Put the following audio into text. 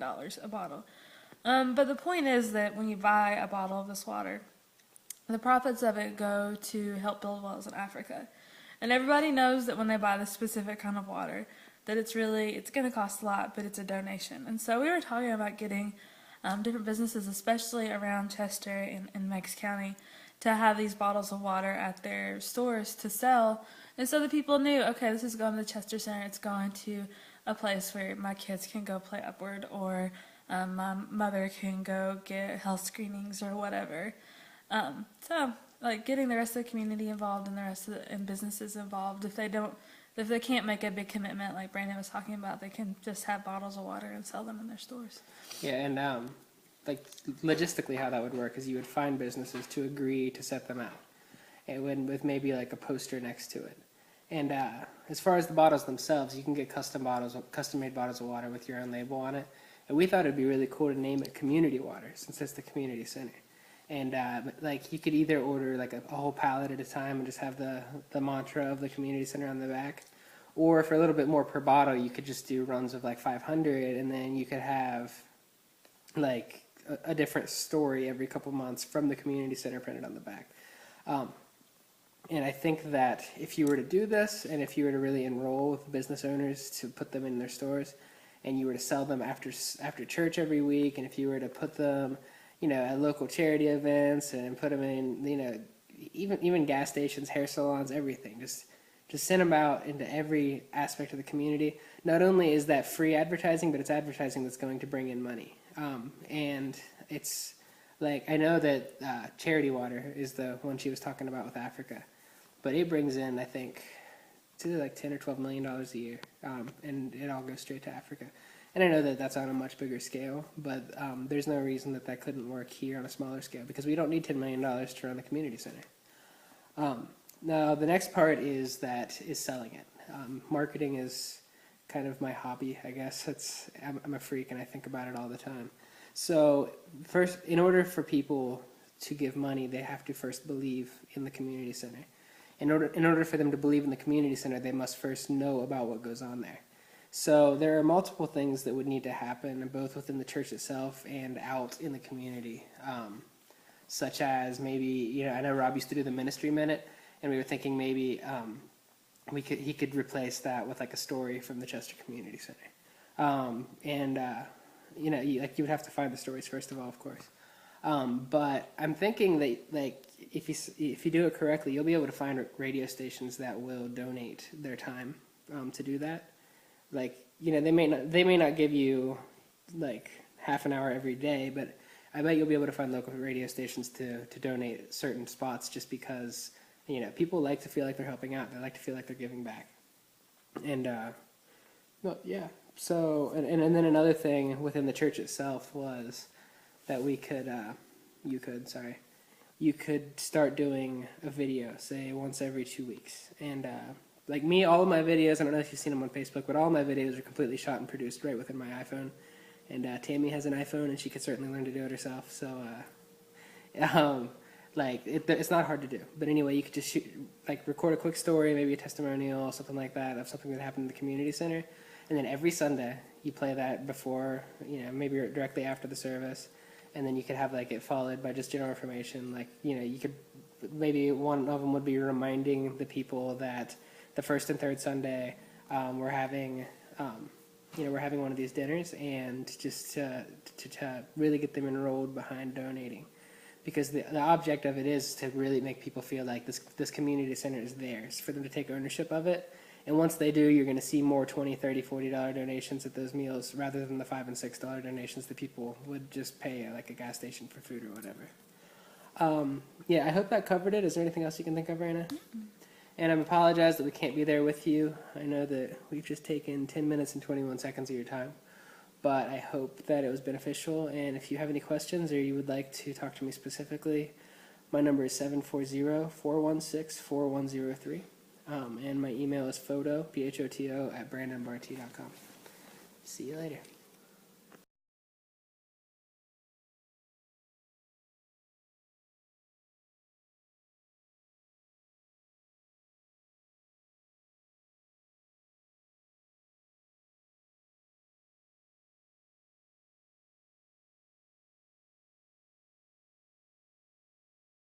a bottle. But the point is that when you buy a bottle of this water, the profits of it go to help build wells in Africa. And everybody knows that when they buy this specific kind of water, that it's going to cost a lot, but it's a donation. And so we were talking about getting different businesses, especially around Chester and Meigs County, to have these bottles of water at their stores to sell. And so the people knew, okay, this is going to the Chester Center. It's going to a place where my kids can go play Upward, or my mother can go get health screenings or whatever. So, like, getting the rest of the community involved and the rest of and businesses involved. If they can't make a big commitment, like Brandon was talking about, they can just have bottles of water and sell them in their stores. Yeah, and like logistically, how that would work is you would find businesses to agree to set them out, and with maybe like a poster next to it. And as far as the bottles themselves, you can get custom-made bottles of water with your own label on it. And we thought it'd be really cool to name it Community Water, since it's the community center. And like you could either order like a whole pallet at a time and just have the mantra of the community center on the back, or for a little bit more per bottle, you could just do runs of like 500, and then you could have like a different story every couple months from the community center printed on the back. And I think that if you were to do this, and if you were to really enroll with business owners to put them in their stores, and you were to sell them after church every week, and if you were to put them, you know, at local charity events and put them in, you know, even gas stations, hair salons, everything, just send them out into every aspect of the community. Not only is that free advertising, but it's advertising that's going to bring in money. And it's like, I know that Charity Water is the one she was talking about with Africa, but it brings in, I think, it's either like $10 or $12 million a year, and it all goes straight to Africa. And I know that that's on a much bigger scale, but there's no reason that couldn't work here on a smaller scale, because we don't need $10 million to run the community center. Now, the next part is selling it. Marketing is kind of my hobby, I guess. I'm a freak, and I think about it all the time. So first, in order for people to give money, they have to first believe in the community center. In order for them to believe in the community center, they must first know about what goes on there. So there are multiple things that would need to happen, both within the church itself and out in the community, such as maybe, you know, I know Rob used to do the ministry minute, and we were thinking maybe he could replace that with like a story from the Chester Community Center, you know, you would have to find the stories first of all, of course. But I'm thinking that, like, if you do it correctly, you'll be able to find radio stations that will donate their time to do that. Like, you know, they may not give you like half an hour every day, but I bet you'll be able to find local radio stations to donate certain spots, just because, you know, people like to feel like they're helping out. They like to feel like they're giving back. And well, yeah. So and then another thing within the church itself was that you could start doing a video, say once every 2 weeks. And like me, all of my videos, I don't know if you've seen them on Facebook, but all of my videos are completely shot and produced right within my iPhone. And Tammy has an iPhone, and she could certainly learn to do it herself. So like it's not hard to do. But anyway, you could just record a quick story, maybe a testimonial, something like that, of something that happened in the community center. And then every Sunday, you play that before, you know, maybe directly after the service. And then you could have like it followed by just general information. Like, you know, you could, maybe one of them would be reminding the people that the first and third Sunday we're having one of these dinners, and just to really get them enrolled behind donating. Because the object of it is to really make people feel like this community center is theirs, for them to take ownership of it. And once they do, you're going to see more $20, $30, $40 donations at those meals, rather than the $5 and $6 donations that people would just pay at like a gas station for food or whatever. Yeah, I hope that covered it. Is there anything else you can think of, Raina? Mm-hmm. And I apologize that we can't be there with you. I know that we've just taken 10 minutes and 21 seconds of your time, but I hope that it was beneficial. And if you have any questions or you would like to talk to me specifically, my number is 740-416-4103. And my email is photo, PHOTO, @brandonbarty.com. See you later.